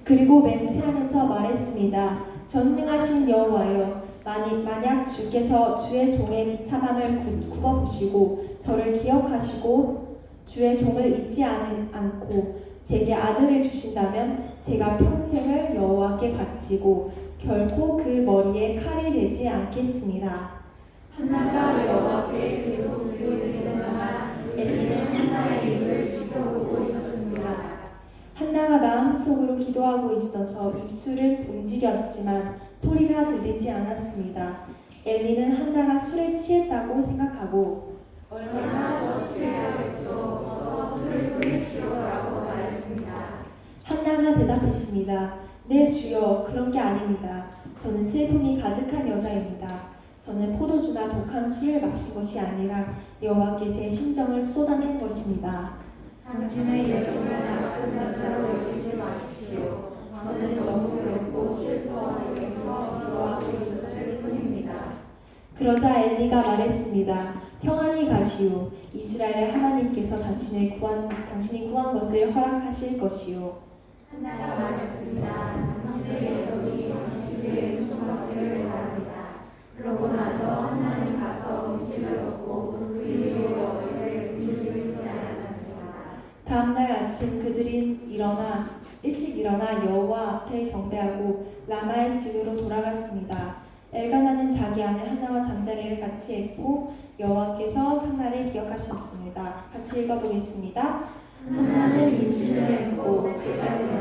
그리고 맹세하면서 말했습니다. 전능하신 여호와여, 만약 주께서 주의 종의 비참함을 굽어보시고 저를 기억하시고 주의 종을 잊지 않고 제게 아들을 주신다면 제가 평생을 여호와께 바치고 결코 그 머리에 칼이 되지 않겠습니다. 한나가 여호와께 계속 기도드리는 동안 엘리는 한나의 입을 휘겨보고 있었습니다. 한나가 마음속으로 기도하고 있어서 입술은 움직였지만 소리가 들리지 않았습니다. 엘리는 한나가 술에 취했다고 생각하고 얼마나 취해야겠어, 술을 끊으시오라고 말했습니다. 한나가 대답했습니다. 네 주여, 그런 게 아닙니다. 저는 슬픔이 가득한 여자입니다. 저는 포도주나 독한 술을 마신 것이 아니라 여호와께 제 심정을 쏟아낸 것입니다. 당신의 여종을 나쁜 여자로 여기지 마십시오. 저는 너무 외롭고 슬퍼 여기서 기도하고 있었을 뿐입니다. 그러자 엘리가 말했습니다. 평안히 가시오. 이스라엘 하나님께서 당신이 구한 것을 허락하실 것이요. 한나가 말했습니다. 당신의 여종이 당신에게 충성하기를 바랍니다. 그러고 나서 한나는 가서 음식을 먹고 그 이후로 여호와를 다음날 아침 그들이 일찍 일어나 여호와 앞에 경배하고 라마의 집으로 돌아갔습니다. 엘가나는 자기 아내 한나와 잠자리를 같이 했고 여호와께서 한나를 기억하셨습니다. 같이 읽어보겠습니다. 한나는 임신을 했고 그때되며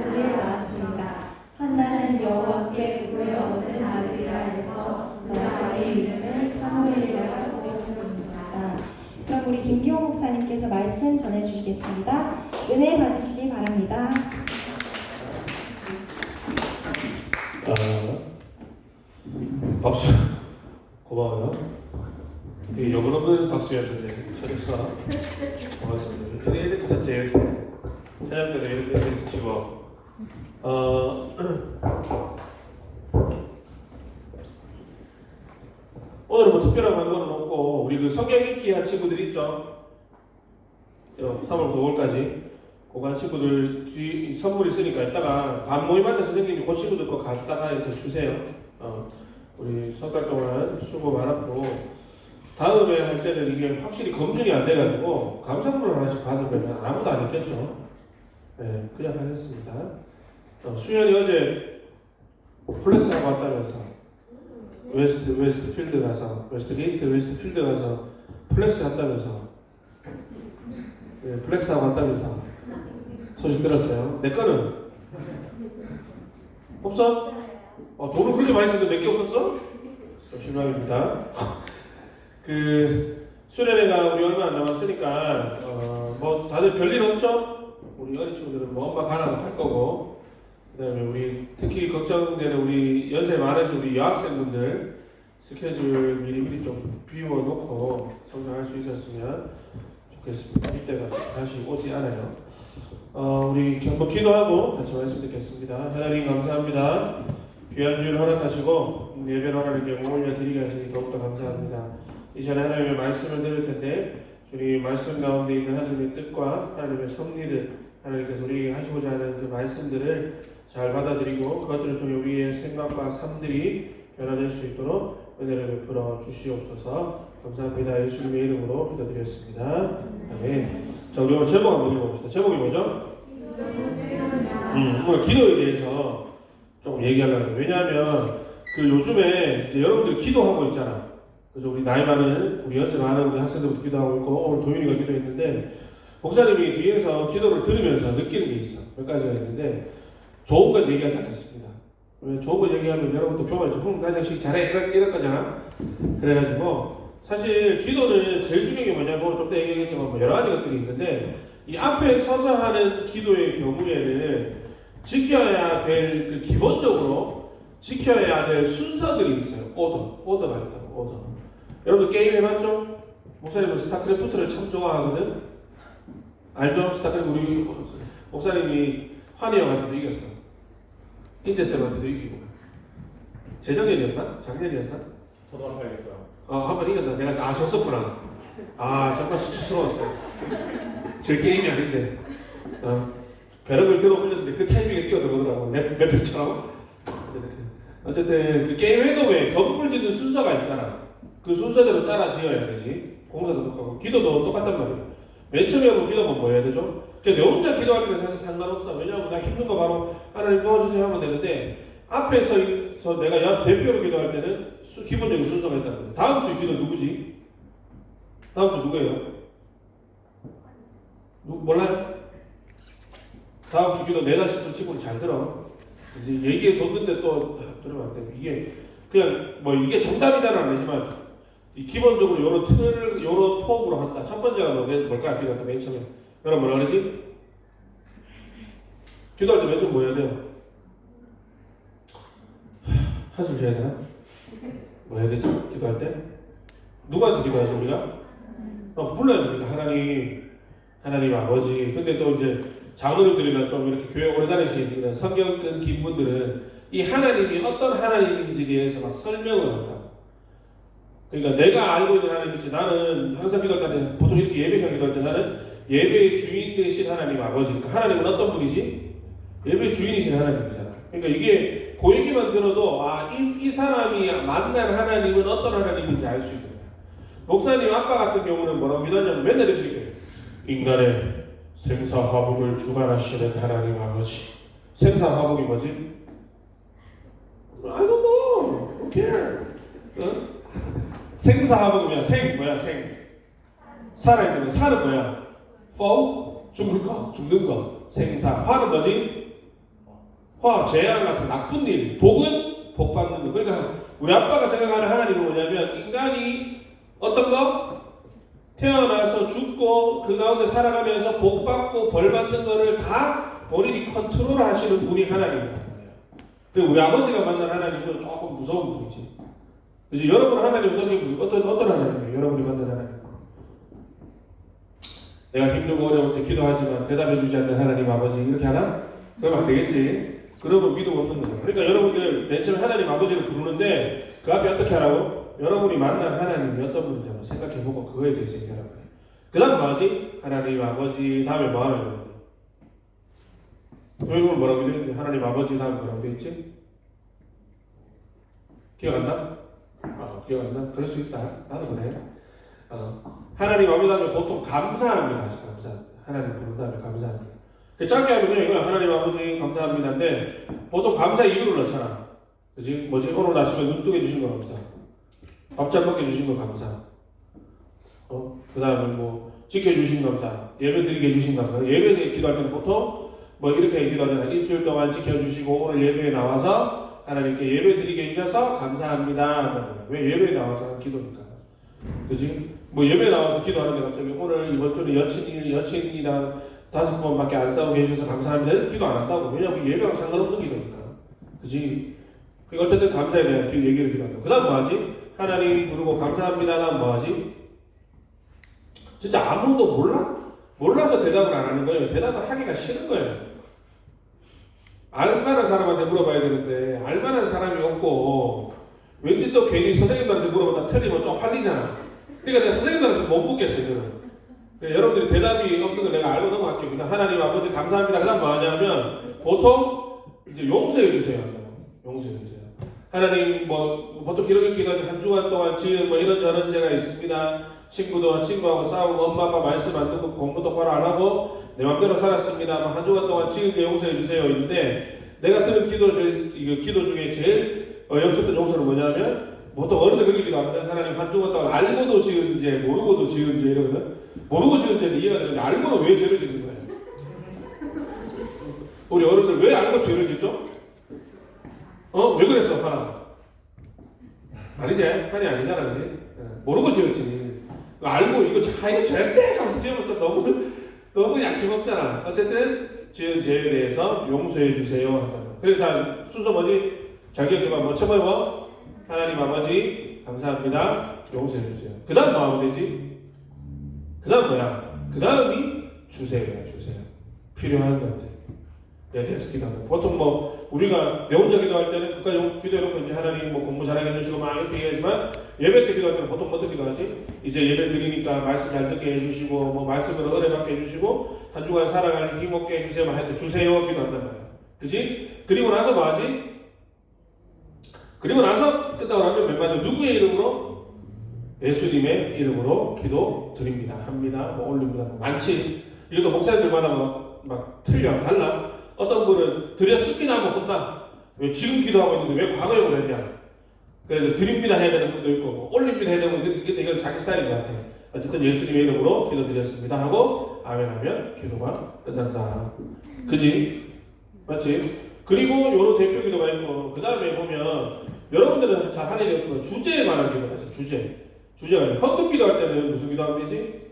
아들을 낳았습니다. 한나는 여호와께 구해 얻은 아들이라 해서 아들 이름을 사무엘이라 지었습니다. 그럼 우리 김기호 목사님께서 말씀 전해주시겠습니다. 은혜 받으시기 바랍니다. 박수 고마워요. 되게 여분 없는 박수였는데 찾아서 고맙습니다. 이렇게 하셨지. 사장님께서 이렇게 주시고 오늘은 뭐 특별한 광고는 없고 우리 그 성경 읽기 한 친구들 있죠? 3월 5월까지 그간 친구들 뒤 선물 있으니까 이따가 반 모임할 때 선생님이 그 친구들 거 갖다가 이렇게 주세요. 우리 석 달 동안 수고 많았고 다음에 할 때는 이게 확실히 검증이 안 돼가지고 감상문 하나씩 받으면 아무도 안 했겠죠. 네, 그냥 하겠습니다. 수현이 어제 플렉스하고 왔다면서 웨스트필드 가서 웨스트필드 가서 플렉스 갔다면서 네, 플렉스하고 왔다면서 소식 들었어요. 내 거는 없어? 돈을 그렇게 많이 썼는데 내 게 없었어? 좀 실망입니다. 그 수련회가 우리 얼마 안 남았으니까 뭐 다들 별일 없죠? 우리 어린 친구들은 뭐 엄마 가라면 갈 거고 그다음에 우리 특히 걱정되는 우리 연세 많으신 우리 여학생분들 스케줄 미리미리 좀 비워놓고 성장할 수 있었으면 좋겠습니다. 이때가 다시 오지 않아요. 우리 한번 기도하고 같이 말씀 듣겠습니다. 하나님 감사합니다. 귀한 주일 허락하시고 예배를 하나님께 올려드리게 하시니 더욱더 감사합니다. 이 시간에 하나님의 말씀을 들을 텐데 주님 말씀 가운데 있는 하나님의 뜻과 하나님의 섭리들 하나님께서 우리에게 하시고자 하는 그 말씀들을 잘 받아들이고 그것들을 통해 우리의 생각과 삶들이 변화될 수 있도록 은혜를 베풀어 주시옵소서. 감사합니다. 예수님의 이름으로 기도드렸습니다. 아멘. 자, 우리 오늘 제목 한번 읽어봅시다. 제목이 뭐죠? 오늘 기도에 대해서 조금 얘기하려고 해요. 왜냐하면 그 요즘에 이제 여러분들 기도하고 있잖아. 그래서 우리 나이 많은, 우리 연세 많은 우리 학생들도 기도하고 있고 오늘 도윤이가 기도했는데 목사님이 뒤에서 기도를 들으면서 느끼는 게 있어. 몇 가지가 있는데 좋은 건 얘기하지 않겠습니다. 왜 좋은 거 얘기하면 여러분도 병원에 좀 가정씩 잘해 이럴 거잖아. 그래가지고 사실 기도는 제일 중요한 게 뭐냐고 좀 더 얘기했지만 뭐 여러 가지 것들이 있는데 이 앞에 서서 하는 기도의 경우에는 지켜야 될 그 기본적으로 지켜야 될 순서들이 있어요. 오더가 있다고 오더. 여러분 게임 해봤죠? 목사님은 스타크래프트를 참 좋아하거든. 알죠? 스타크래프트 우리 목사님이 환희 형한테도 이겼어. 인재쌤한테도 이기고. 재작년이었나? 작년이었나? 저도 한번 해야겠어요. 한번 이겼다. 내가 졌었구나. 정말 수치스러웠어요. 제 게임이 아닌데. 배럭을 들어 올렸는데 그 타이밍에 뛰어 들어오더라고. 랩처럼. 어쨌든 그 게임 해도 왜 덤불 짓는 순서가 있잖아. 그 순서대로 따라 지어야 되지. 공사도 똑같고 기도도 똑같단 말이야. 맨 처음에 하고 기도만 뭐 해야 되죠? 그냥 내 혼자 기도할 때는 사실 상관없어. 왜냐하면 나 힘든 거 바로 하나님 도와주세요 하면 되는데 앞에서 내가 대표로 기도할 때는 기본적인 순서가 있다는 거야. 다음 주 기도 누구지? 다음 주 누구예요? 몰라요? 다음 주 기도 내가 싶은 친구는 잘 들어. 이제 얘기해 줬는데 또 들으면 안 돼. 이게 그냥 뭐 이게 정답이다는 아니지만 이 기본적으로 요런 틀을 요런 폼으로 한다. 첫 번째가 뭘까? 기도할 때 맨 처음에 여러분 뭐라 그러지? 기도할 때 맨 처음 뭐 해야 돼요? 한숨 쉬어야 되나? 뭐 해야 되지? 기도할 때? 누구한테 기도하죠 우리가? 불러야죠. 그러니까 하나님 아버지. 근데 또 이제 장로님들이나 좀 이렇게 교회 오래 다니시는 성경 끈긴 분들은 이 하나님이 어떤 하나님인지에 대해서 막 설명을 한다. 그러니까 내가 알고 있는 하나님이지. 나는 항상 기도할 때 보통 이렇게 예배 시간 기도할 때 나는 예배의 주인 되신 하나님 아버지. 그러니까 하나님은 어떤 분이지? 예배의 주인이신 하나님이잖아. 그러니까 이게 그 얘기만 들어도 이 사람이 만난 하나님은 어떤 하나님인지 알 수 있는 거야. 목사님 아빠 같은 경우는 뭐라고 기도하냐면 맨날 이렇게 기도해요. 인간의 생사화복을 주관하시는 하나님 아버지. 생사화복이 뭐지? I don't know. Who care? 생사화복이 뭐야? 생. 살아있는 거. 사는 뭐야? fall? 죽는 거. 생사. 화는 뭐지? 화, 재앙 같은 나쁜 일. 복은 복 받는 거. 그러니까 우리 아빠가 생각하는 하나님은 뭐냐면 인간이 어떤 거? 태어나서 죽고 그 가운데 살아가면서 복 받고 벌 받는 거를 다 본인이 컨트롤 하시는 분이 하나님이에요. 우리 아버지가 만난 하나님은 조금 무서운 분이지. 그래서 여러분 하나님은 어떤 하나님이에요? 여러분이 만난 하나님. 내가 힘들고 어려울 때 기도하지만 대답해주지 않는 하나님 아버지 이렇게 하나? 그러면 안 되겠지. 그러면 믿음 없는 거예요. 그러니까 여러분들 맨 처음에 하나님 아버지를 부르는데 그 앞에 어떻게 하라고? 여러분이 만난 하나님이 어떤 분인지 한번 생각해보고 그거에 대해서 얘기하라고 해요. 그 다음 뭐하지? 하나님 아버지 다음에 뭐하는 거예요? 이걸 뭐라고 되어 있는데 하나님 아버지 다음에 뭐라고 되어 있지? 기억 안 나? 기억 안 나? 그럴 수 있다. 나도 그래. 하나님 아버지 다음에 보통 감사합니다. 감사합니다. 하나님 부른 다음에 감사합니다. 짧게 하면 그냥 이거 하나님 아버지 감사합니다인데 보통 감사 이유를 넣잖아. 그지? 뭐지? 오늘 아침에 눈 뜨게 해주신 거 감사. 밥 잘 먹게 해주신 거 감사. 그 다음에 뭐 지켜주신 거 감사. 예배 드리게 해주신 거 감사. 예배 기도할 때는 보통 뭐 이렇게 기도하잖아. 일주일 동안 지켜주시고 오늘 예배에 나와서 하나님께 예배 드리게 해주셔서 감사합니다. 왜 예배에 나와서 하는 기도니까. 그지? 뭐 예배에 나와서 기도하는데 갑자기 오늘 이번 주는 여친이랑 5번밖에 안 싸우게 해주셔서 감사합니다. 이렇게 기도 안 한다고. 왜냐면 예배랑 상관없는 기도니까. 그지? 그러니까 어쨌든 감사에 대한 얘기를 기도한다. 그 다음 뭐하지? 하나님 부르고 감사합니다. 다음 뭐하지? 진짜 아무도 몰라서 대답을 안 하는 거예요. 대답을 하기가 싫은 거예요. 알만한 사람한테 물어봐야 되는데 알만한 사람이 없고 왠지 또 괜히 선생님들한테 물어보다 틀리면 좀 팔리잖아. 그러니까 내가 선생님들한테 못 묻겠어요. 그러니까 여러분들이 대답이 없는 걸 내가 알고 넘어갈게요. 그냥 하나님 아버지 감사합니다. 그 다음 뭐하냐면 보통 이제 용서해 주세요. 용서해 주세요. 하나님 뭐 보통 이렇게 기도하지 한 주간 동안 지은 뭐 이런저런 죄가 있습니다. 친구하고 싸우고 엄마 아빠 말씀 안 듣고 공부 똑바로 안 하고 내 맘대로 살았습니다. 뭐 한 주간 동안 지은 죄 용서해 주세요. 있는데 내가 들은 기도 중에 제일 어이없었던 용서는 뭐냐면 보통 어른들 그렇게 기도하거든. 하나님 한 주간 동안 알고도 지은 죄 모르고도 지은 죄 이러거든. 모르고 지은 죄는 이해가 되는데 알고는 왜 죄를 짓는 거예요? 우리 어른들 왜 알고 죄를 짓죠? 왜 그랬어, 하나? 아니지? 한이 아니잖아, 그지? 모르고 지었지. 알고, 이거 절대! 하면서 지으면 좀 너무 양심 없잖아. 어쨌든, 지은 죄에 대해서 용서해 주세요. 한다. 그리고 자, 순서 뭐지? 잘 기억해봐. 뭐, 처음에 뭐? 하나님 아버지, 감사합니다. 용서해 주세요. 그 다음 뭐 하면 되지? 그 다음 뭐야? 그 다음이 주세요. 필요한 것들. 대해서 기도한다. 보통 뭐 우리가 내 혼자 기도할 때는 그까지 기도해놓고 이제 하나님 뭐 공부 잘하게 해주시고 막 이렇게 얘기하지만 예배 때 기도할 때는 보통 어떻게 기도하지? 이제 예배 드리니까 말씀 잘 듣게 해주시고 뭐 말씀으로 은혜받게 해주시고 한 주간 살아갈 힘 얻게 해주세요. 막 해도 주세요 기도한단 말이야. 그치? 그리고 나서 뭐 하지? 그리고 나서 끝나고 나면 맨 마지막 누구의 이름으로? 예수님의 이름으로 기도 드립니다. 합니다. 뭐 올립니다. 뭐 많지. 이것도 목사님들마다 막 틀려. 달라. 어떤 분은 드렸습니다 하고 혼나. 왜 지금 기도하고 있는데 왜 과거에 보냈냐. 그래서 드립니다 해야 되는 분도 있고 뭐 올립니다 해야 되는 분도 있고 이건 자기 스타일인 것 같아. 어쨌든 예수님의 이름으로 기도 드렸습니다 하고 아멘 하면 기도가 끝난다. 그지? 맞지? 그리고 요런 대표 기도가 있고 그 다음에 보면 여러분들은 잘 하는 일이 없지만 주제에 관한 기도가 있어요. 주제가 헌금 기도할 때는 무슨 기도하면 되지?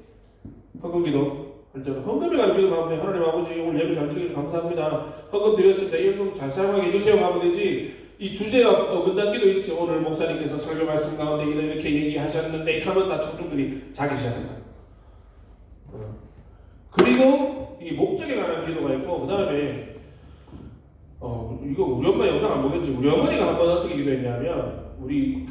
헌금 기도 할 때는 헌금에 관한 기도만 하면 돼. 하나님 아버지 오늘 예배 잘 드리셔서 감사합니다. 헌금 드렸을 때 이 헌금 잘 사용하게 해주세요 하면 되지. 이 주제가 어긋난 기도 있지. 오늘 목사님께서 설교 말씀 가운데 이렇게 얘기하셨는데 이렇게 하면 다 청중들이 자기 시작한다. 그리고 이 목적에 관한 기도가 있고 그 다음에 이거 우리 엄마 영상 안 보겠지. 우리 어머니가 한번 어떻게 기도했냐면 우리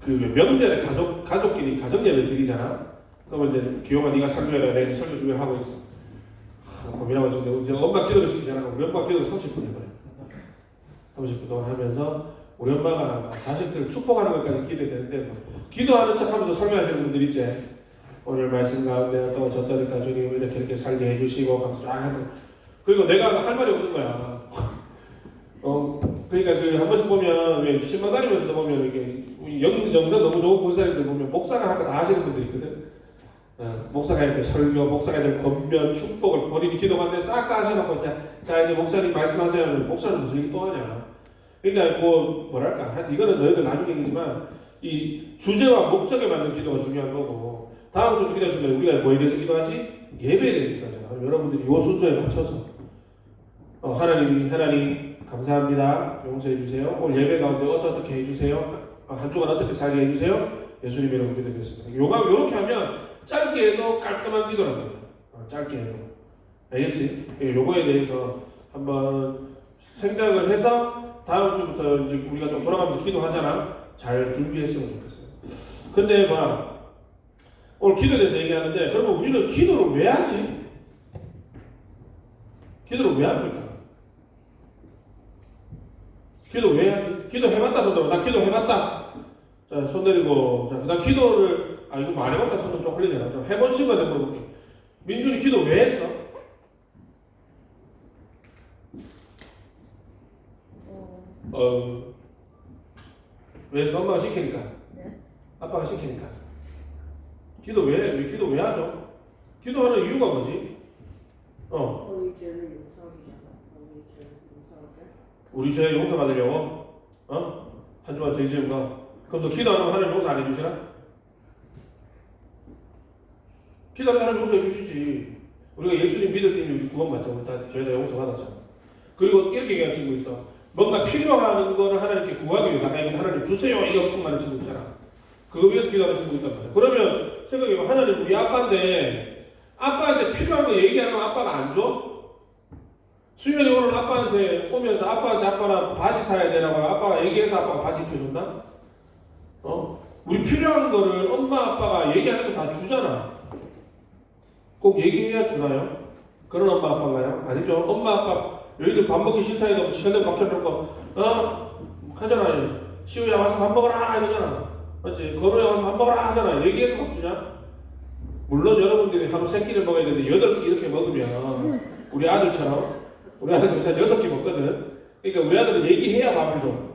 그 명절에 가족끼리 가정 예배 드리잖아. 그러면 이제 기용아 네가 설교해라. 내가 설교 준비를 하고 있어. 고민하고 이제 엄마 기도를 시키잖아. 우리 엄마 기도를 30분 해버려. 30분 동안 하면서 우리 엄마가 자식들을 축복하는 것까지 기도되는데 뭐 기도하는 척하면서 설명하시는 분들 있지. 오늘 말씀 가운데 또 졌다니까 주님 이렇게 살게 해주시고 감사 쫙 하고 그리고 내가 할 말이 없는 거야. 그러니까 그 한 번씩 보면 왜 신방 다니면서도 보면 이게 영상 너무 좋은 본사님들 보면 목사가 할 거 다 하시는 분들이 있거든. 목사가 이렇게 설교, 목사가 이렇게 권면, 축복을 본인이 기도하는데 싹 다 하셔놓고 자 이제 목사님 말씀하세요 하면 목사는 무슨 얘기 또 하냐. 그러니까 그 뭐랄까 이거는 너희들 나중 얘기지만 이 주제와 목적에 맞는 기도가 중요한 거고 다음 주 기도하시면 우리가 뭐에 대해서 기도하지? 예배에 대해서 기도하잖아. 그럼 여러분들이 이 순서에 맞춰서 하나님 감사합니다. 용서해 주세요. 오늘 예배 가운데 어떻게 해주세요. 한 주간 어떻게 살게 해주세요. 예수님의 이름으로 기도드리겠습니다. 요렇게 하면 짧게 해도 깔끔한 기도란 말이야. 짧게 해도. 알겠지? 요거에 대해서 한번 생각을 해서 다음 주부터 이제 우리가 좀 돌아가면서 기도하잖아. 잘 준비했으면 좋겠어요. 근데 오늘 기도에 대해서 얘기하는데 그러면 우리는 기도를 왜 하지? 기도를 왜 합니까? 기도 왜 하지? 기도 해봤다 손 들어. 나 기도 해봤다. 자, 손 내리고. 자, 나 기도를 이거 뭐 안 해봤다 손은 좀 흘리잖아. 좀 해본 친구한테 물어볼게. 민준이 기도 왜 했어? 왜 했어? 엄마가 시키니까. 네? 아빠가 시키니까. 기도 왜 기도 왜 하죠? 기도하는 이유가 뭐지? 우리 죄를 용서하잖아. 우리 죄 용서받으려고? 한 주간 죄 지은 거. 그럼 너 기도 안 하면 하나님 용서 안 해주시나? 기도하면 하나님 용서해 주시지. 우리가 예수님 믿을 때는 우리 구원받죠. 우리 다 죄 다 용서받았잖아. 그리고 이렇게 얘기하는 친구 있어. 뭔가 필요한 거를 하나님께 구하기 위해서 하나님 주세요. 이게 엄청 많은 친구 있잖아. 그거 위해서 기도하는 친구 있단 말이야. 그러면 생각해봐. 하나님 우리 아빠한테 필요한 거 얘기하면 아빠가 안 줘? 수면이 오늘 아빠한테 오면서 아빠나 바지 사야 되라고 아빠가 얘기해서 아빠가 바지 입혀줬나? 우리 필요한 거를 엄마 아빠가 얘기하는 거 다 주잖아. 꼭 얘기해야 주나요? 그런 엄마 아빠인가요? 아니죠. 엄마 아빠 너희들 밥 먹기 싫다 해도 시간 되면 밥 차려놓고 하잖아요. 시우야 와서 밥 먹어라 이러잖아. 맞지? 건우야 와서 밥 먹어라 하잖아. 얘기해서 밥 주냐? 물론 여러분들이 하루 3끼를 먹어야 되는데 8끼 이렇게 먹으면 우리 아들처럼 우리 아들 요새 6끼 먹거든. 그러니까 우리 아들은 얘기해야 밥을 줘.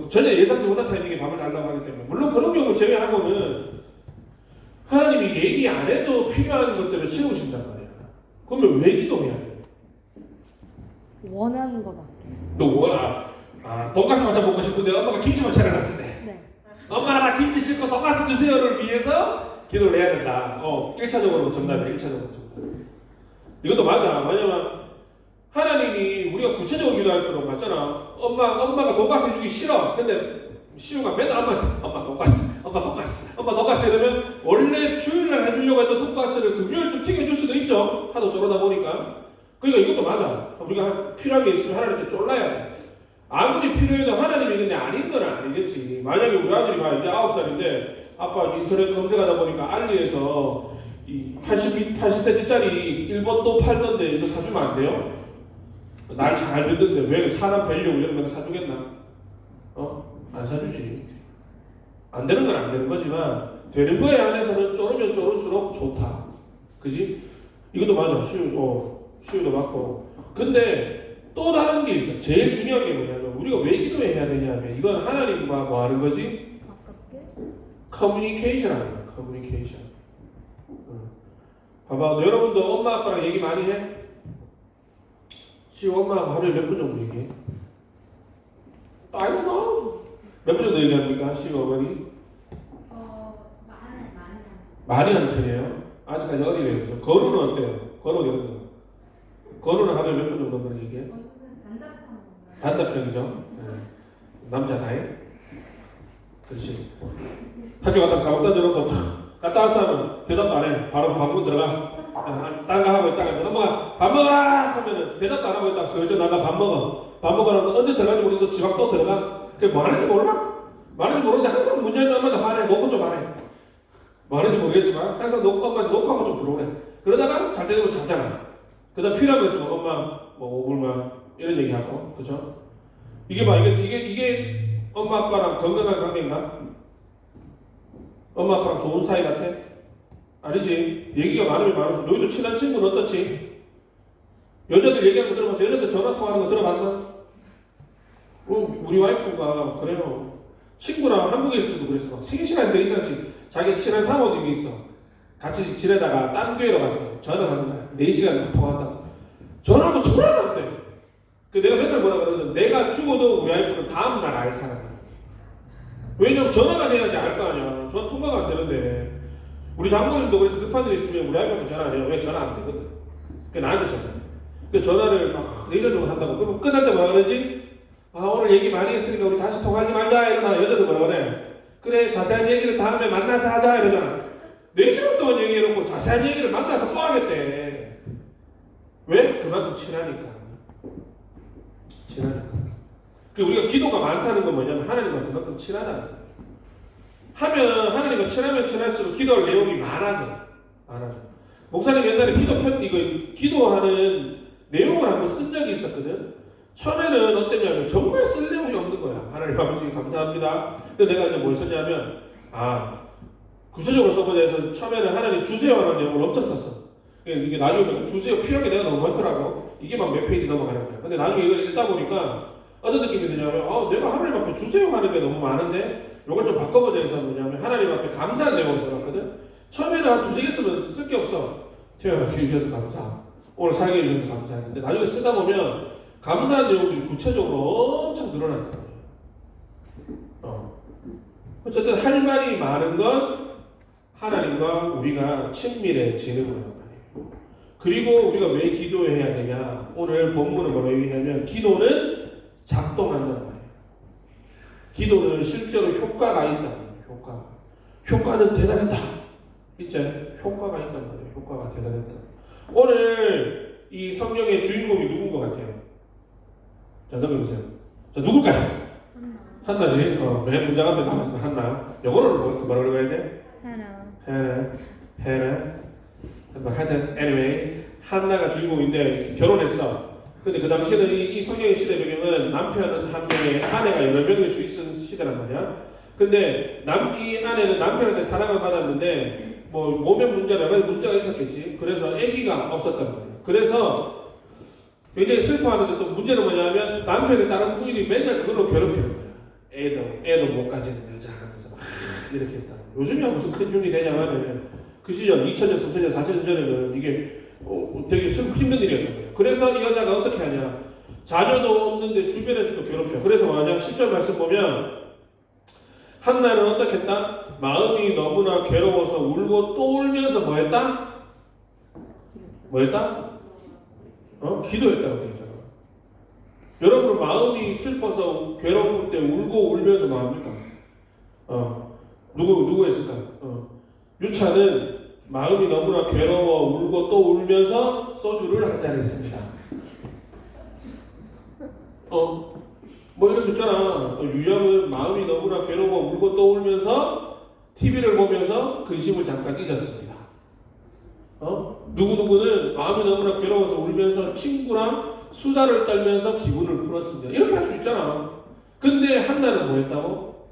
전혀 예상치 못한 타이밍에 밥을 달라고 하기 때문에 물론 그런 경우 제외하고는 하나님이 얘기 안 해도 필요한 것들을 채우신단 말이야. 그러면 왜 기도해야 돼? 원하는 거밖에. 또 돈가스 마차 먹고 싶은데 엄마가 김치만 차려놨을 때 네. 엄마 나 김치 씻고 돈가스 주세요를 위해서 기도를 해야 된다. 1차적으로 정답이야. 1차적으로 정답. 이것도 맞아. 왜냐면 하나님이 우리가 구체적으로 기도할수록 맞잖아. 엄마가 돈가스 해주기 싫어. 근데 시우가 맨날 엄마한테 엄마 돈가스 이러면 원래 주일날 해주려고 했던 돈가스를 금요일 좀 튀겨줄 수도 있죠. 있죠. 하도 저러다 보니까. 그러니까 이것도 맞아. 우리가 필요한 게 있으면 하나님께 쫄라야 돼. 아무리 필요해도 하나님이 근데 아닌 건 아니겠지. 만약에 우리 아들이 막 이제 9살인데 아빠 인터넷 검색하다 보니까 알리에서 이 80cm짜리 일본도 팔던데 이거 사주면 안 돼요? 날 잘 듣던데 왜 사람 뵈려고 이런 거 사주겠나? 안 사주지. 안 되는 건 안 되는 거지만 되는 거에 한해서는 쫄으면 쫄을수록 좋다. 그지? 이것도 맞아. 시우도 맞고. 근데 또 다른 게 있어. 제일 중요한 게 뭐냐면 우리가 왜 기도해야 되냐면 이건 하나님과 뭐 하는 거지? 커뮤니케이션 하는 거야. 커뮤니케이션. 봐봐. 여러분도 엄마 아빠랑 얘기 많이 해? 시우 엄마하고 하루에 몇 분 정도 얘기해? I don't know. 몇 분 정도 얘기합니까? 시우 어머니? 많이 하는 편이에요? 아직까지 어리네요. 그죠? 건우는 어때요? 건우는 하루에 몇 분 정도 얘기해? 단답형이죠. 네. 남자 다행. 그렇지. 학교 갔다 와서 가방 던져놓고 갔다 왔어 하면 대답도 안 해. 바로 방문 들어가. 딴 거 하고 있다가 엄마가 밥 먹어라 하면은 대답도 안 하고 있다가 슬쩍 나가 밥 먹어. 밥 먹으라면 언제 들어가는지 모르겠어. 집 앞 또 들어가. 그게 뭐 하는지 몰라? 뭐 하는지 모르는데 항상 문 열면 엄마한테 화내. 놓고 좀 화내. 뭐 하는지 모르겠지만 항상 엄마한테 놓고 하고 좀 들어오래. 그러다가 잘 되면 자잖아. 그 다음 필요한 거 있으면 엄마 뭐 얼마 이런 얘기하고. 그죠? 이게 엄마 아빠랑 건강한 관계인가? 엄마 아빠랑 좋은 사이 같아? 아니지. 얘기가 많으면 많을수록 너희도 친한 친구는 어떻지? 여자들 얘기하는 거 들어봤어? 여자들 전화 통화하는 거 들어봤나? 우리 와이프가 그래요. 친구랑 한국에 있을 때도 그랬어. 3시간씩 4시간씩 자기 친한 사모님이 있어. 같이 지내다가 딴 교회로 갔어. 전화를 하는 거야. 4시간 통화한다고. 전화하면 전화가 안 돼. 내가 맨날 뭐라 그러거든. 내가 죽어도 우리 와이프는 다음날 알 사람이야. 왜냐면 전화가 돼야지 알 거 아니야. 전화 통화가 안 되는데. 우리 장모님도 그래서 급한 일 있으면 우리 와이프한테 전화 안 해요. 왜 전화 안 되거든. 나한테 전화해. 전화를 막 4시간 정도 한다고. 그럼 끝날 때 뭐라 그러지? 오늘 얘기 많이 했으니까 우리 다시 통화하지 말자. 이러나 여자도 뭐라 그래? 그래 자세한 얘기를 다음에 만나서 하자 이러잖아. 4시간 동안 얘기해놓고 자세한 얘기를 만나서 또 하겠대. 왜? 그만큼 친하니까. 우리가 기도가 많다는 건 뭐냐면 하나님과 그만큼 친하다는 거예요. 하나님과 친하면 친할수록 기도할 내용이 많아져. 목사님 옛날에 기도하는 내용을 한번 쓴 적이 있었거든. 처음에는 어땠냐면 정말 쓸 내용이 없는 거야. 하나님 아버지 감사합니다. 근데 내가 이제 뭘 썼냐면 구체적으로 써보자 해서 처음에는 하나님 주세요 하는 내용을 엄청 썼어. 이게 나중에 주세요 필요한 게 내가 너무 많더라고. 이게 막 몇 페이지 넘어가는 거야. 근데 나중에 이걸 읽다 보니까 어떤 느낌이 드냐면 내가 하나님 앞에 주세요 하는 게 너무 많은데 이걸 좀 바꿔보자 해서 뭐냐면 하나님 앞에 감사한 내용을 써놨거든. 처음에는 한 2-3개 쓰면 쓸 게 없어. 태어나게 해주셔서 감사. 오늘 살게 해주셔서 감사했는데 나중에 쓰다 보면 감사한 내용들이 구체적으로 엄청 늘어난다. 어쨌든 할 말이 많은 건 하나님과 우리가 친밀해지는 거란 말이에요. 그리고 우리가 왜 기도해야 되냐? 오늘 본문은 뭐라고 얘기하냐면 기도는 작동한단 말이에요. 기도는 실제로 효과가 있단 말이에요. 효과는 대단했다. 이제 효과가 있단 말이에요. 효과가 대단했다. 오늘 이 성경의 주인공이 누군 것 같아요? 자, 넘겨보세요. 자, 누굴까요? 한나지. 맨 문장 앞에 나왔습니다. 한나. 영어로는 뭐라고 해야 돼? 해나. 하여튼 anyway 한나가 주인공인데 결혼했어. 근데 그 당시에는 이 성경의 시대 배경은 남편은 한 명에 아내가 여러 명일 수 있는 시대란 말이야. 근데 이 아내는 남편한테 사랑을 받았는데 뭐 몸의 문제가 있었겠지. 그래서 아기가 없었단 말이야. 그래서 굉장히 슬퍼하는데 또 문제는 뭐냐면 남편의 다른 부인이 맨날 그걸로 괴롭히는 거야. 애도 못 가지는 여자 하면서 막 이렇게 했다. 요즘이야 무슨 큰 흉이 되냐면은 그 시절 2000년, 3000년, 4000년 전에는 이게 되게 힘든 일이었단 말이야. 그래서 이 여자가 어떻게 하냐? 자녀도 없는데 주변에서도 괴롭혀. 그래서 뭐하냐? 10절 말씀 보면 한나는 어떻게 했다? 마음이 너무나 괴로워서 울고 또 울면서 뭐했다? 기도했다고 되어 있잖아. 여러분은 마음이 슬퍼서 괴로울 때 울고 울면서 뭐 합니까? 누구 했을까? 유차는 마음이 너무나 괴로워 울고 또 울면서 소주를 한 잔 했습니다. 뭐 이럴 수 있잖아. 유형은 마음이 너무나 괴로워 울고 또 울면서 TV를 보면서 근심을 잠깐 잊었습니다. 누구누구는 마음이 너무나 괴로워서 울면서 친구랑 수다를 떨면서 기분을 풀었습니다. 이렇게 할 수 있잖아. 근데 한나는 뭐 했다고?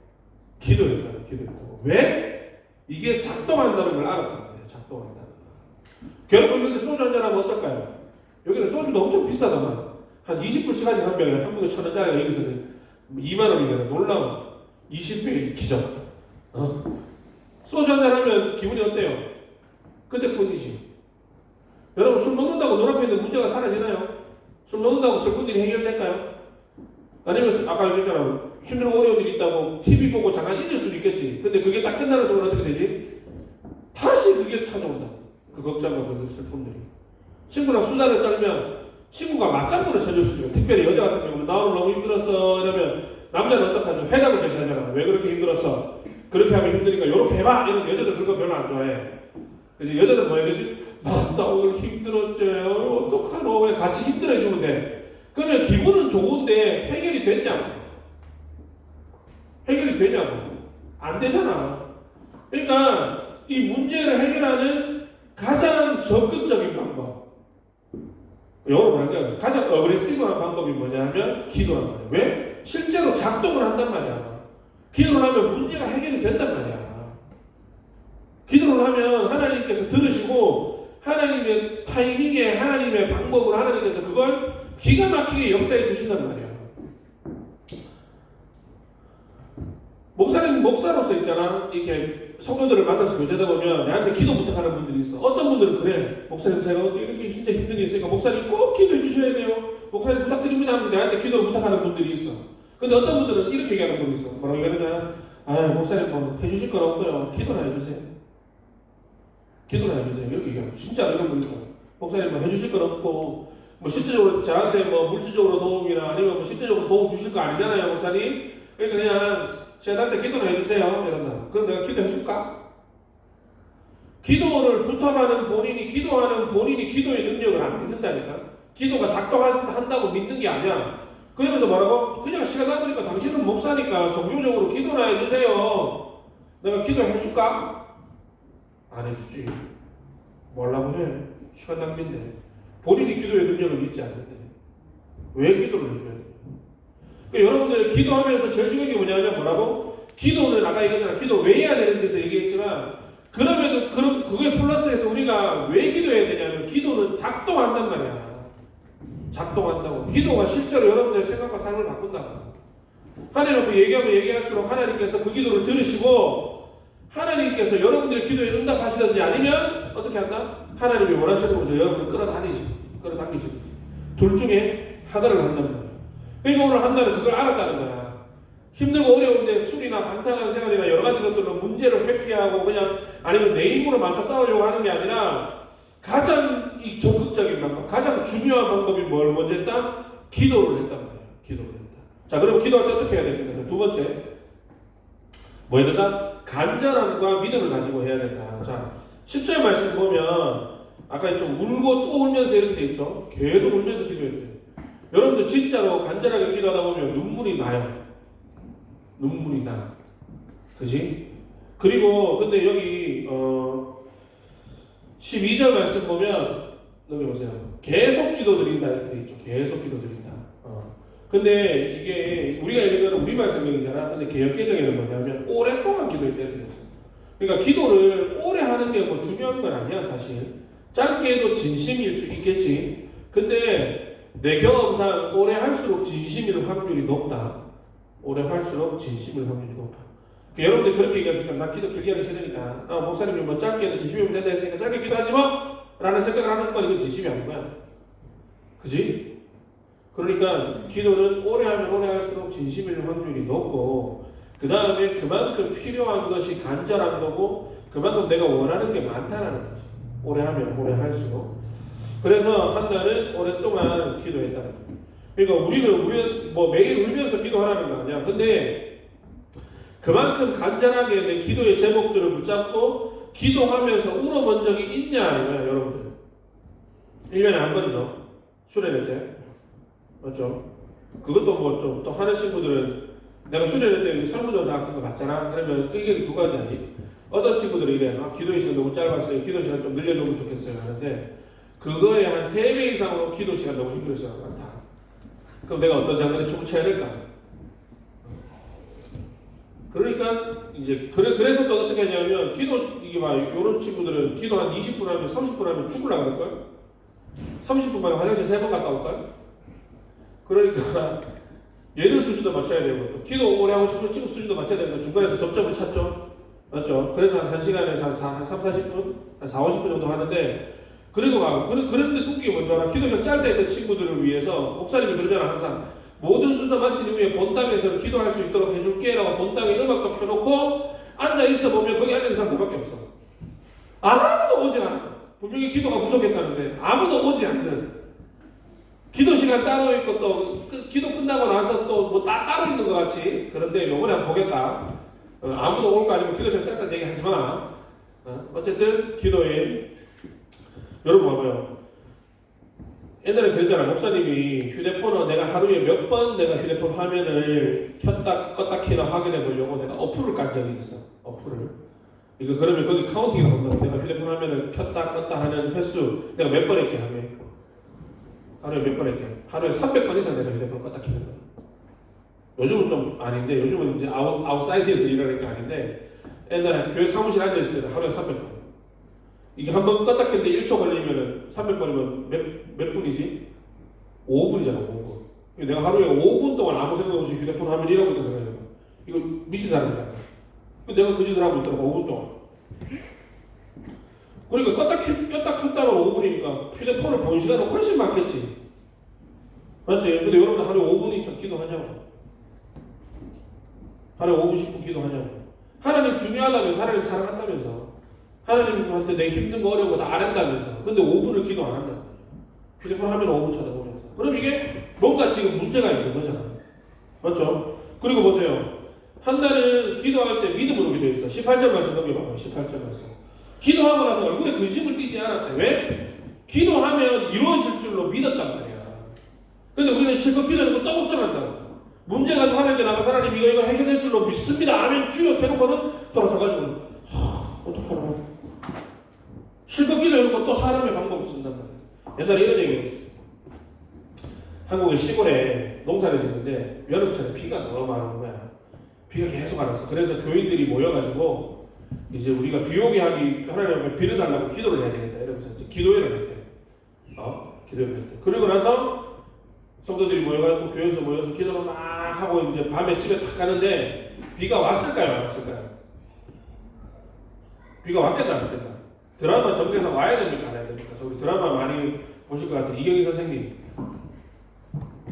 기도했다고. 왜? 이게 작동한다는 걸 알았단 말이에요. 작동한다는 거. 결국 이런데 소주 한잔 하면 어떨까요? 여기는 소주도 엄청 비싸다만 한 20불씩 하지 한 병에 한국에 1,000원짜리가 여기서는 2만 원이면 놀라운 20배의 기적. 소주 한잔 하면 기분이 어때요? 그때뿐이지. 여러분 술 먹는다고 눈앞에 있는 문제가 사라지나요? 술 먹는다고 슬픈 일이 해결될까요? 아니면 아까 얘기했잖아. 힘들고 어려운 일이 있다고 TV 보고 잠깐 잊을 수도 있겠지. 근데 그게 딱 끝나는 순간 어떻게 되지? 다시 그게 찾아온다. 그 걱정과 그 슬픔들이. 친구랑 수다를 떨면 친구가 맞장구를 쳐줄 수 있어요. 특별히 여자 같은 경우는 나 오늘 너무 힘들었어 이러면 남자는 어떡하죠? 해답을 제시하잖아. 왜 그렇게 힘들었어? 그렇게 하면 힘드니까 이렇게 해봐. 이런 여자들 그런 거 별로 안 좋아해. 그래서 여자들 뭐 해야 되지? 나 오늘 힘들었지. 어떡하노? 왜 같이 힘들어 해주면 돼. 그러면 기분은 좋은데 해결이 됐냐고. 해결이 되냐고. 안 되잖아. 그러니까 이 문제를 해결하는 가장 적극적인 방법. 영어로 뭐랄까요? 가장 어그레시브한 방법이 뭐냐 하면 기도란 말이야. 왜? 실제로 작동을 한단 말이야. 기도를 하면 문제가 해결이 된단 말이야. 기도를 하면 하나님께서 들으시고 하나님의 타이밍에 하나님의 방법으로 하나님께서 그걸 기가 막히게 역사해 주신단 말이야. 목사로서 있잖아. 이렇게 성도들을 만나서 교제하다 보면 나한테 기도 부탁하는 분들이 있어. 어떤 분들은 그래. 목사님 제가 이렇게 진짜 힘든 게 있으니까 목사님 꼭 기도해 주셔야 돼요. 목사님 부탁드립니다 하면서 나한테 기도를 부탁하는 분들이 있어. 근데 어떤 분들은 이렇게 얘기하는 분이 있어. 뭐라고 얘기하느냐. 목사님 뭐 해주실 건 없고요. 기도나 해주세요. 기도나 해주세요. 이렇게 얘기하는 진짜 이런 분이 있어. 목사님 뭐 해주실 건 없고 뭐 실제적으로 저한테 뭐 물질적으로 도움이나 아니면 뭐 실제적으로 도움 주실 거 아니잖아요. 목사님. 그러니까 그냥 제한테 기도를 해주세요. 이런다. 그럼 내가 기도해줄까? 기도를 부탁하는 본인이 기도하는 본인이 기도의 능력을 안 믿는다니까. 기도가 작동한다고 믿는 게 아니야. 그러면서 뭐라고? 그냥 시간 남으니까 당신은 목사니까 종교적으로 기도나 해주세요. 내가 기도해줄까? 안 해주지. 뭐라고 해? 시간 낭비인데. 본인이 기도의 능력을 믿지 않는데 왜 기도를 해줘야 돼? 그러니까 여러분들 기도하면서 제일 중요한 게 뭐냐면 뭐라고? 기도는 아까 얘기했잖아. 기도 왜 해야 되는지에서 얘기했지만 그럼에도 그거에 플러스해서 우리가 왜 기도해야 되냐면 기도는 작동한단 말이야. 작동한다고. 기도가 실제로 여러분들의 생각과 삶을 바꾼다고. 하나님 앞에 얘기하면 얘기할수록 하나님께서 그 기도를 들으시고 하나님께서 여러분들의 기도에 응답하시든지 아니면 어떻게 한다? 하나님이 원하시는 곳에서 여러분을 끌어당기시든지 둘 중에 하나를 한단 말이야. 그러니까 오늘 한나는 그걸 알았다는 거야. 힘들고 어려운데 술이나 방탕한 생활이나 여러 가지 것들로 문제를 회피하고 그냥 아니면 내 힘으로 맞서 싸우려고 하는 게 아니라 가장 이 적극적인 방법, 가장 중요한 방법이 뭘 먼저 했다? 기도를 했단 말이야. 기도를 했다. 자, 그럼 기도할 때 어떻게 해야 됩니까? 두 번째, 뭐 해야 된다? 간절함과 믿음을 가지고 해야 된다. 자, 10절 말씀 보면 아까 좀 울고 또 울면서 이렇게 돼 있죠. 계속 울면서 기도해야 돼. 여러분들 진짜로 간절하게 기도하다 보면 눈물이 나요. 눈물이 나. 그지? 그리고 근데 여기 12절 말씀 보면 여기 보세요. 계속 기도드린다 이렇게 돼 있죠. 계속 기도드린다. 근데 이게 우리가 읽는 우리말 성경이잖아. 근데 개역개정에는 뭐냐면 오랫동안 기도했다 이렇게 돼 있어요. 그러니까 기도를 오래 하는 게 뭐 중요한 건 아니야 사실. 짧게 해도 진심일 수 있겠지. 근데 내 경험상 오래 할수록 진심일 확률이 높다. 오래 할수록 진심일 확률이 높아. 여러분들 그렇게 얘기할 수 있잖아. 나 기도 길게 하기 싫으니까. 목사님이 뭐 짧게 해도 진심이면 된다 했으니까 짧게 기도하지 뭐! 라는 생각을 하는 순간 이건 진심이 아닌 거야. 그지? 그러니까 기도는 오래 하면 오래 할수록 진심일 확률이 높고 그 다음에 그만큼 필요한 것이 간절한 거고 그만큼 내가 원하는 게 많다는 거지. 오래 하면 오래 할수록. 그래서 한나는 오랫동안 기도했다는 거예요. 그러니까 우리는 뭐 매일 울면서 기도하라는 거 아니야. 근데 그만큼 간절하게 내 기도의 제목들을 붙잡고 기도하면서 울어본 적이 있냐 아니냐 여러분들? 1년에 한 번이죠. 수련회 때. 맞죠? 그것도 뭐 좀 또 하는 친구들은 내가 수련회 때 설문조사 같은 거 봤잖아. 그러면 의견이 두 가지 아니? 어떤 친구들은 이래. 기도의 시간 너무 짧았어요. 기도 시간 좀 늘려주면 좋겠어요. 하는데 그거에 한 3배 이상으로 기도 시간 너무 힘들었어요. 많다. 그럼 내가 어떤 장면에 춤을 춰야 될까? 그러니까 이제 그래서 또 어떻게 하냐면 이게 막 이런 친구들은 기도 한 20분 하면 30분 하면 죽으려고 그럴걸? 30분 만에 화장실 3번 갔다 올걸? 그러니까 얘들 수준도 맞춰야 되고 또 기도 오래 하고 싶은 친구 수준도 맞춰야 되니까 중간에서 접점을 찾죠. 맞죠? 그래서 한 1시간에서 한 3, 40분? 한 4, 50분 정도 하는데 그리고 가고 그런데 웃기게 뭔지 알아? 기도가 짧다 했던 친구들을 위해서 목사님이 그러잖아 항상 모든 순서 마친 이후에 본당에서 기도할 수 있도록 해줄게 라고 본당에 음악도 켜놓고 앉아있어 보면 거기 앉아있는 사람 그밖에 없어. 아무도 오지 않아. 분명히 기도가 부족했다는데 아무도 오지 않는 기도 시간 따로 있고 또 기도 끝나고 나서 또 뭐 따로 있는 것 같이. 그런데 요번에 한번 보겠다. 아무도 올 거 아니면 기도 시간 짧다는 얘기 하지 마. 어쨌든 기도에 여러분 봐봐요. 옛날에 그랬잖아. 목사님이 휴대폰을 내가 하루에 몇 번 내가 휴대폰 화면을 켰다 껐다 키나 확인해 보려고 내가 어플을 깐 적이 있어. 어플을. 이거 그러면 거기 카운팅이 나온다고. 내가 휴대폰 화면을 켰다 껐다 하는 횟수 내가 몇 번 했게 하루에 몇 번 했게. 하루에 300번 이상 내가 휴대폰을 껐다 키는 거야. 요즘은 좀 아닌데 요즘은 이제 아웃사이드에서 일하니까 아닌데 옛날에 교회 사무실 앉아있을 때는 하루에 300번. 이게 한 번 껐다 켰는데 1초 걸리면 300번이면 몇 분이지? 5분이잖아 5분. 내가 하루에 5분 동안 아무 생각 없이 휴대폰 화면 이러고 있다 생각해봐. 이거 미친 사람이잖아. 내가 그 짓을 하고 있더라고 5분 동안. 그러니까 껐다 켰다만 5분이니까 휴대폰을 본 시간은 훨씬 많겠지. 맞지? 근데 여러분들 하루에 5분이서 기도하냐고. 하루에 5분 10분 기도하냐고. 하나님 중요하다면서 하나님 사랑한다면서 하나님한테 내 힘든 거 어려운 거 다 아는다면서. 근데 5분을 기도 안 한다. 휴대폰 화면 5분 쳐다보면서. 그럼 이게 뭔가 지금 문제가 있는 거잖아. 맞죠? 그리고 보세요. 한 달은 기도할 때 믿음으로 기도했어. 18절 말씀 넘겨봐요. 18절 말씀. 기도하고 나서 얼굴에 근심을 띠지 않았대. 왜? 기도하면 이루어질 줄로 믿었단 말이야. 근데 우리는 실컷 기도하는 거 또 걱정한다고. 문제 가지고 하나님께 나가서 하나님 이거 해결될 줄로 믿습니다. 아멘 주여 해놓고는 돌아서가지고 어떡하나. 실컷 기도해놓고 또 사람의 방법을 쓴단 말이야. 옛날에 이런 얘기가 있었어요. 한국의 시골에 농사를 짓는데 여름철에 비가 너무 많은 거야. 비가 계속 안 왔어. 그래서 교인들이 모여가지고 이제 우리가 비 오게 하기 하나님 비를 달라고 기도를 해야 되겠다 이러면서 이제 기도회를 했대. 기도회를 했대. 그리고 나서 성도들이 모여가지고 교회에서 모여서 기도를 막 하고 이제 밤에 집에 탁 가는데 비가 왔을까요? 안 왔을까요? 비가 왔겠다 안 왔겠다. 드라마 전개상 와야 됩니까? 안 와야 됩니까? 저기 드라마 많이 보실 것 같은 이경희 선생님.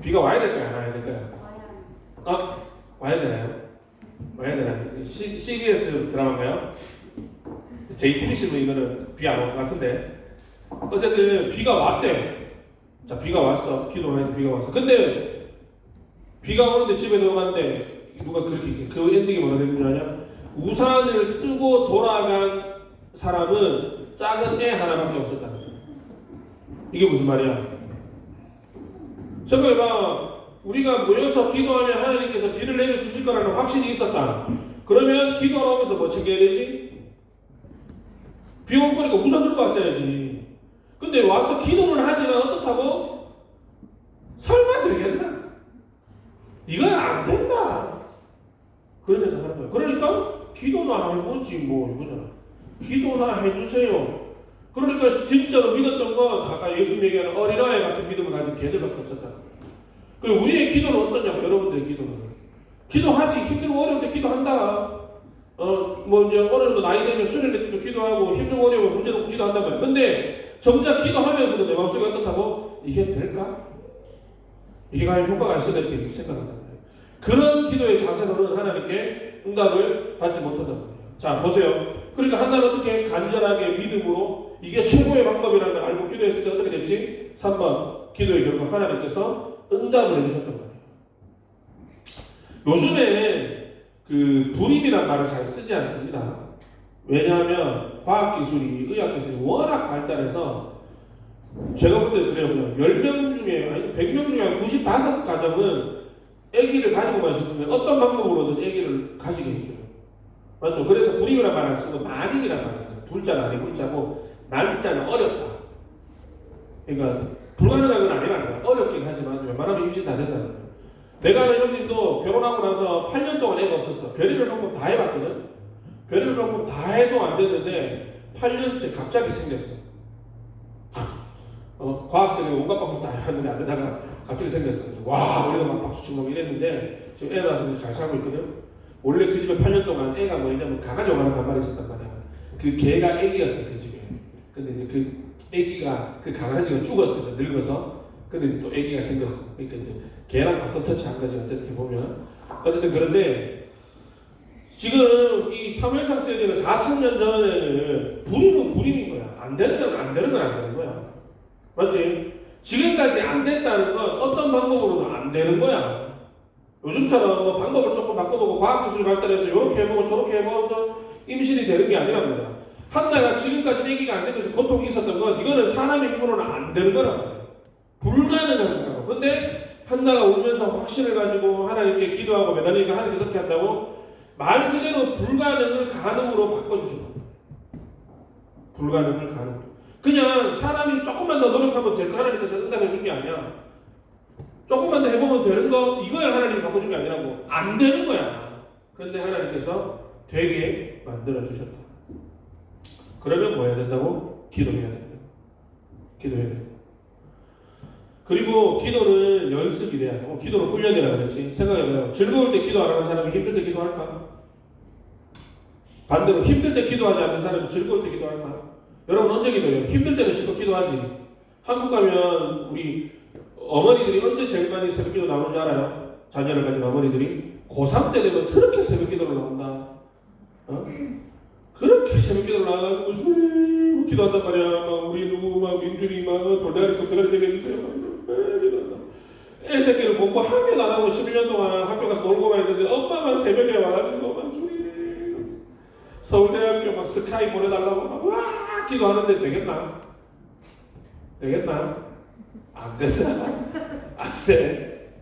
비가 와야 될까요? 안 와야 될까요? 와야 되나요? 와야 되나요? CBS 드라마인가요? JTBC는 이거는 비 안 올 것 같은데. 어쨌든 비가 왔대. 자, 비가 왔어. 기도하니까 비가 왔어. 근데 비가 오는데 집에 들어갔는데 누가 그렇게 그 엔딩이 뭐라 되는 줄 아냐? 우산을 쓰고 돌아간 사람은 작은 애 하나밖에 없었다. 이게 무슨 말이야? 생각해봐. 우리가 모여서 기도하면 하나님께서 비를 내려주실 거라는 확신이 있었다. 그러면 기도하러 오면서 뭐 챙겨야 되지? 비 올 거니까 우산 들고 왔어야지. 근데 와서 기도는 하지만 어떻다고? 설마 되겠나? 이건 안 된다. 그런 생각하는 거야. 그러니까 기도나 해보지 뭐 이거잖아. 기도나 해주세요. 그러니까 진짜로 믿었던 건 아까 예수님 얘기하는 어린아이 같은 믿음을 가진 개들밖에 없었다. 그 우리의 기도는 어떠냐고. 여러분들의 기도는 기도하지. 힘들고 어려울 때 기도한다. 뭐 이제 어느 정도 나이 되면 수련회 때도 기도하고 힘들고 어려우면 문제 놓고 기도한단 말이야. 근데 정작 기도하면서도 내 마음속에 어떻다고? 이게 될까? 이게 과연 효과가 있어야 될 게 생각한단 말이야. 그런 기도의 자세로는 하나님께 응답을 받지 못한단 말이야. 자 보세요. 그러니까 한나는 어떻게 간절하게 믿음으로 이게 최고의 방법이라는 걸 알고 기도했을 때 어떻게 됐지? 3번 기도의 결과 하나님께서 응답을 해주셨단 말이에요. 요즘에 그 불임이란 말을 잘 쓰지 않습니다. 왜냐하면 과학기술이, 의학기술이 워낙 발달해서 제가 볼 때 그래요. 그냥 10명 중에, 아니 100명 중에 한 95가정은 아기를 가지고만 싶으면 어떤 방법으로든 아기를 가지게 해줘요. 맞죠? 그래서 불임이라는 말 안 쓰고 만임이라는 말을 써요. 불자는 아니 불자고 날자는 어렵다. 그러니까 불가능한 건 아니라는 거야. 어렵긴 하지만 웬만하면 임신 다 된다는 거야. 내가 아는 형님도 결혼하고 나서 8년 동안 애가 없었어. 별의별 방법 다 해봤거든. 별의별 방법 다 해도 안 됐는데 8년째 갑자기 생겼어. 과학적인 온갖 방법 다 해봤는데 안 되다가 갑자기 생겼어. 그래서 와, 우리가 막 박수치고 막 이랬는데 지금 애 낳아서 잘 살고 있거든. 원래 그 집에 8년 동안 애가 뭐냐면 강아지 오가는 간말이 있었단 말이야. 그 개가 애기였어, 그 집에. 근데 이제 그 애기가, 그 강아지가 죽었거든, 늙어서. 근데 이제 또 애기가 생겼어. 그러니까 이제 개랑 바톤 터치한 거지, 어쨌든 보면. 어쨌든 그런데 지금 이 사무엘상 세대는 4,000년 전에는 불임은 불임인 거야. 안 되는 건 안 되는 거야. 맞지? 지금까지 안 됐다는 건 어떤 방법으로도 안 되는 거야. 요즘처럼 뭐 방법을 조금 바꿔보고 과학기술이 발달해서 이렇게 해보고 저렇게 해봐서 임신이 되는 게 아니란 말이야. 한나가 지금까지 아기가 안 생겨서 고통이 있었던 건 이거는 사람의 힘으로는 안 되는 거란 말이야. 불가능한 거라고. 근데 한나가 울면서 확신을 가지고 하나님께 기도하고 매달리니까 하나님께서 그렇게 한다고 말 그대로 불가능을 가능으로 바꿔주신 거야. 불가능을 가능으로. 그냥 사람이 조금만 더 노력하면 될 거 하나님께서 응답해 준 게 아니야. 조금만 더 해보면 되는 거 이거야 하나님이 바꿔준 게 아니라고. 안 되는 거야. 그런데 하나님께서 되게 만들어 주셨다. 그러면 뭐 해야 된다고? 기도해야 된다. 기도해야 된다. 그리고 기도는 연습이 돼야 되고 기도는 훈련이라고 그랬지. 생각해봐요. 즐거울 때 기도 안 하는 사람이 힘들 때 기도할까? 반대로 힘들 때 기도하지 않는 사람이 즐거울 때 기도할까? 여러분 언제 기도해요? 힘들 때는 실컷 기도하지. 한국 가면 우리 어머니들이 언제 제일 많이 새벽 기도 나오는 줄 알아요? 자녀를 가진 어머니들이 고3 때 되면 그렇게 새벽 기도를 나온다. 그렇게 새벽 기도를 나와가지고 주님 기도한단 말이야. 막 우리 누구 막 민준이 막 돌대가리 되게 해주세요. 기도한다. 애 새끼를 공부 한 개도 안 하고 11년 동안 학교 가서 놀고만 했는데 엄마만 새벽에 와가지고 막 주님 서울대학교 막 스카이 보내달라고 막 와 기도하는데 되겠나? 되겠나? 안 된다. 안 돼.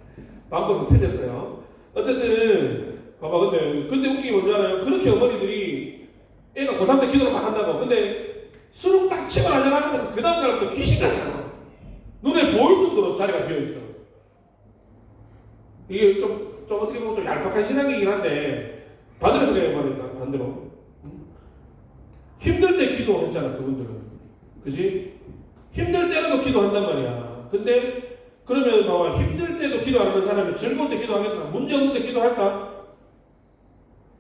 방법이 틀렸어요. 어쨌든 봐봐. 근데 웃긴 게 뭔지 알아요? 그렇게 어머니들이 애가 고3 때 기도를 막 한다고. 근데 수능 딱 치고 나잖아. 그 다음 날부터 귀신 같잖아. 눈에 보일 정도로 자리가 비어 있어. 이게 좀 어떻게 보면 좀 얄팍한 신앙이긴 한데 반대로 생각해보니까 반대로 힘들 때 기도했잖아 그분들은. 그지? 힘들 때라도 기도한단 말이야. 근데 그러면 봐봐. 힘들 때도 기도 안 하는 사람이 즐거울 때 기도하겠나? 문제 없는 때 기도할까?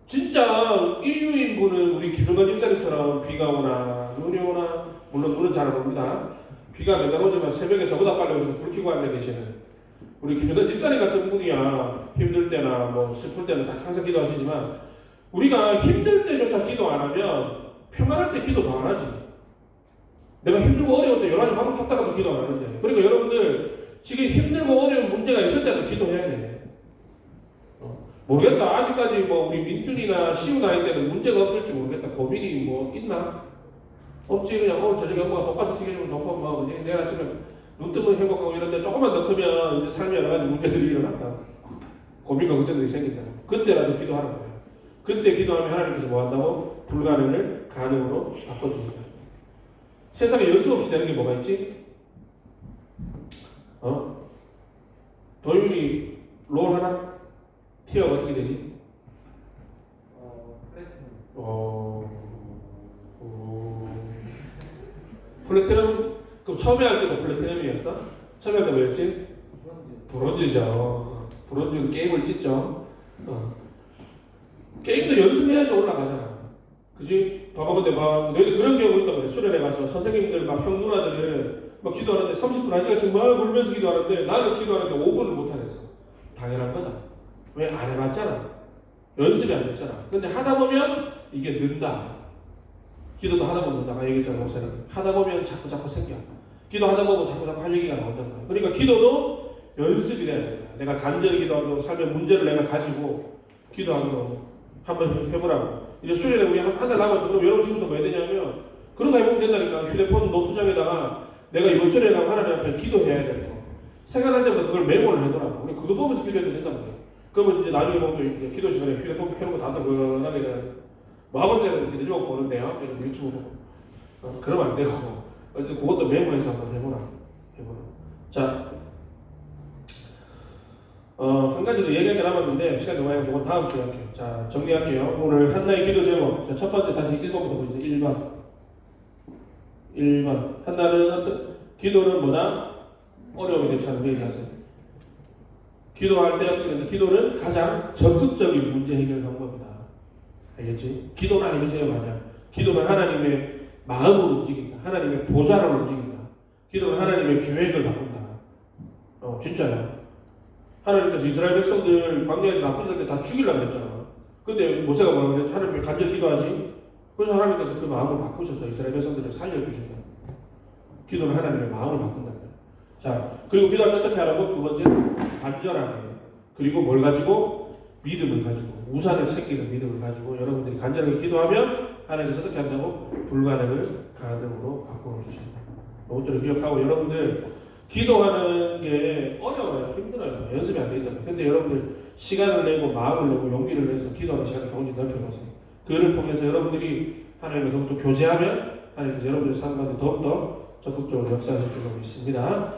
진짜 인류인분은 우리 김용관 집사님처럼 비가 오나 눈이 오나 물론 눈은 잘 안 옵니다. 비가 맨날 오지만 새벽에 저보다 빨리 오셔서 불 켜고 앉아 계시는 우리 김용관 집사님 같은 분이야. 힘들 때나 뭐 슬플 때는 다 항상 기도하시지만 우리가 힘들 때조차 기도 안 하면 평안할 때 기도 더 안 하지. 내가 힘들고 어려울 때 여러 가지 방법 찾다가도 기도 안 하는데. 그러니까 여러분들 지금 힘들고 어려운 문제가 있을 때도 기도해야 돼. 모르겠다. 아직까지 뭐 우리 민준이나 시우 나이 때는 문제가 없을지 모르겠다. 고민이 뭐 있나? 없지. 그냥 저녁에 엄마가 돈가스 튀겨주면 좋고 뭐 그지. 내일 아침에 눈 뜨면 행복하고 이런데 조금만 더 크면 이제 삶에 여러 가지 문제들이 일어난다. 고민과 걱정들이 생긴다. 그때라도 기도하는 거예요. 그때 기도하면 하나님께서 뭐 한다고? 불가능을 가능으로 바꿔주신다. 세상에 연수 없이 되는 게 뭐가 있지? 도윤이 롤 하나? 티어가 어떻게 되지? 플래티넘? 그럼 처음에 할 때도 플래티넘이었어? 처음에 할 때 뭐였지? 브론즈죠. 브론즈는 게임을 찢죠. 게임도 연습해야지 올라가잖아. 그지? 봐봐. 근데 너희들 그런 경우 있단 말이야. 수련회 가서 선생님들 막 형 누나들은 막 기도하는데 30분 1시간씩 막 울면서 기도하는데 나는 기도하는데 5분을 못 하겠어. 당연한 거다. 왜? 안 해봤잖아. 연습이 안 됐잖아. 근데 하다 보면 이게 는다. 기도도 하다 보면 는다. 아까 얘기했잖아. 목사님. 하다 보면 자꾸 생겨. 기도하다 보면 자꾸 할 얘기가 나온다는 거야. 그러니까 기도도 연습이 돼야 돼. 내가 간절히 기도하고 삶의 문제를 내가 가지고 기도하는 거 한번 해보라고. 이제 수련회 우리 한 달 남았죠. 그럼 여러분 지금부터 뭐 해야 되냐면 그런 거 해보면 된다니까. 휴대폰 노트장에다가 내가 이번 수련회 가면 하나님 앞에 기도해야 될 거. 생각할 때마다 그걸 메모를 해놓으라고. 우리 그거 보면서 기도해도 된단 말이야. 그러면 이제 나중에 보면 이제 기도 시간에 휴대폰 켜놓고 다들 그러게 뭐 하고 있어야 되는데 기도 보는데요. 이런 유튜브 보고. 그러면 안 되고. 어쨌든 그것도 메모해서 한번 해보라. 자, 한 가지 더 얘기할 게 남았는데 시간이 너무 많이 가서 다음 주에 할게요. 자, 정리할게요. 오늘 한나의 기도 제목. 자, 첫 번째 다시 1번부터 보세요. 1번. 한나는 어떤 기도는 뭐다? 어려움에 대처하는 거 얘기하세요. 기도할 때 어떻게 되는데 기도는 가장 적극적인 문제 해결 방법이다. 알겠지? 기도나 해주세요. 만약 기도는 하나님의 마음을 움직인다. 하나님의 보좌를 움직인다. 기도는 하나님의 계획을 바꾼다. 진짜요. 하나님께서 이스라엘 백성들 광야에서 나쁜 짓할 때 다 죽이려고 했잖아. 근데 모세가 뭐라고 그래? 하나님 간절히 기도하지? 그래서 하나님께서 그 마음을 바꾸셔서 이스라엘 백성들을 살려주신다. 기도는 하나님의 마음을 바꾼다. 자, 그리고 기도할 때 어떻게 하라고? 두 번째, 간절하게. 그리고 뭘 가지고? 믿음을 가지고. 우산을 챙기는 믿음을 가지고 여러분들이 간절하게 기도하면 하나님께서 어떻게 한다고? 불가능을 가능으로 바꾸어 주신다. 이것들을 기억하고 여러분들 기도하는 게 어려워요. 힘들어요. 연습이 안 된다. 근데 여러분들 시간을 내고 마음을 내고 용기를 내서 기도하는 시간을 조금씩 넓혀보세요. 그를 통해서 여러분들이 하나님과 더욱더 교제하면 하나님께서 여러분들 삶 가운데 더욱더 적극적으로 역사하실 줄로 믿습니다.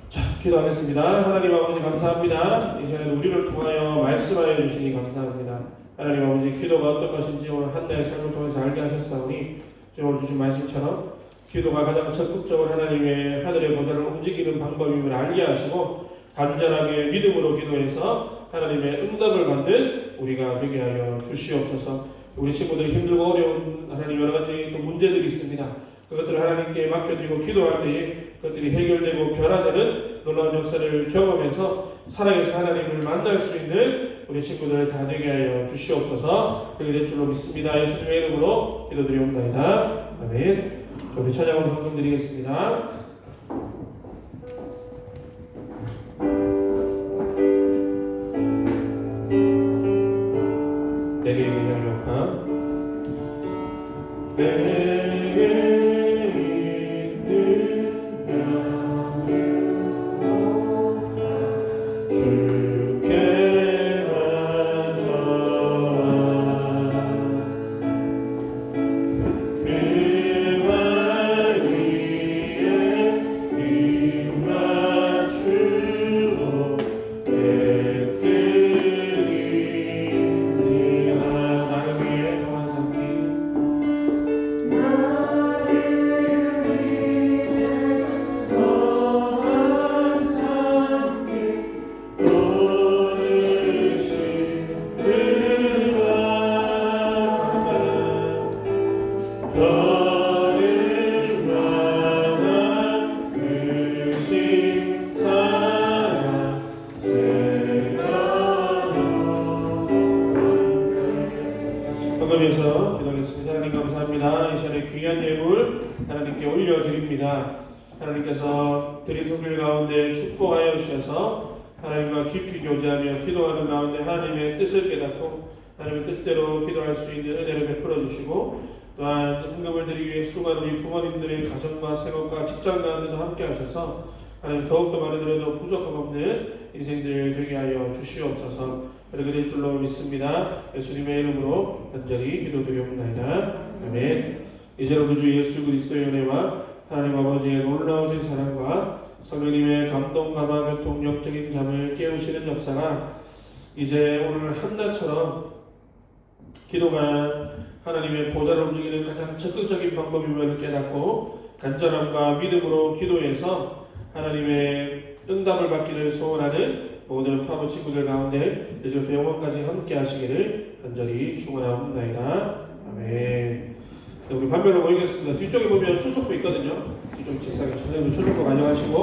자, 기도하겠습니다. 하나님 아버지 감사합니다. 이 시간에도 우리를 통하여 말씀하여 주시니 감사합니다. 하나님 아버지 기도가 어떤 것인지 오늘 한 달의 삶을 통해서 알게 하셨사오니 오늘 주신 말씀처럼 기도가 가장 적극적으로 하나님의 하늘의 보좌를 움직이는 방법임을 알게 하시고 간절하게 믿음으로 기도해서 하나님의 응답을 받는 우리가 되게 하여 주시옵소서. 우리 친구들이 힘들고 어려운 하나님 여러 가지 또 문제들이 있습니다. 그것들을 하나님께 맡겨드리고 기도할 때에 그것들이 해결되고 변화되는 놀라운 역사를 경험해서 살아계신 하나님을 만날 수 있는 우리 친구들 다 되게 하여 주시옵소서. 그렇게 될 줄로 믿습니다. 예수님의 이름으로 기도드리옵나이다. 아멘. 우리 찬양으로 성금 드리겠습니다. 내게 있는 향력함 내게 있는 향력함 주께 가져와 그와 위에 입 맞추고 배뜨리니라. 나를 위해 동안 삼기 기도하겠습니다. 하나님 감사합니다. 이 시간에 귀한 예물 하나님께 올려드립니다. 하나님께서 드린 손길 가운데 축복하여 주셔서 하나님과 깊이 교제하며 기도하는 가운데 하나님의 뜻을 깨닫고 하나님의 뜻대로 기도할 수 있는 은혜를 베풀어 주시고 또한 헌금을 드리기 위해 수고하는 우리 부모님들의 가정과 생업과 직장 가운데도 함께 하셔서 하나님 더욱더 많이 들어도 부족함 없는 인생들 되게 하여 주시옵소서. 그렇게 될 줄로 믿습니다. 예수님의 이름으로 간절히 기도드리옵나이다. 아멘. 이제로 우주 예수 그리스도의 은혜와 하나님 아버지의 놀라우신 사랑과 성령님의 감동, 감화, 교통, 영적인 잠을 깨우시는 역사가 이제 오늘 한나처럼 기도가 하나님의 보좌를 움직이는 가장 적극적인 방법임을 깨닫고 간절함과 믿음으로 기도해서 하나님의 응답을 받기를 소원하는 모든 파부 친구들 가운데 이제부터 영원까지 함께 하시기를 간절히 축원하옵나이다. 아멘. 우리 반별로 모이겠습니다. 뒤쪽에 보면 출석부 있거든요. 뒤쪽 책상에 선생님 출석부 가져가시고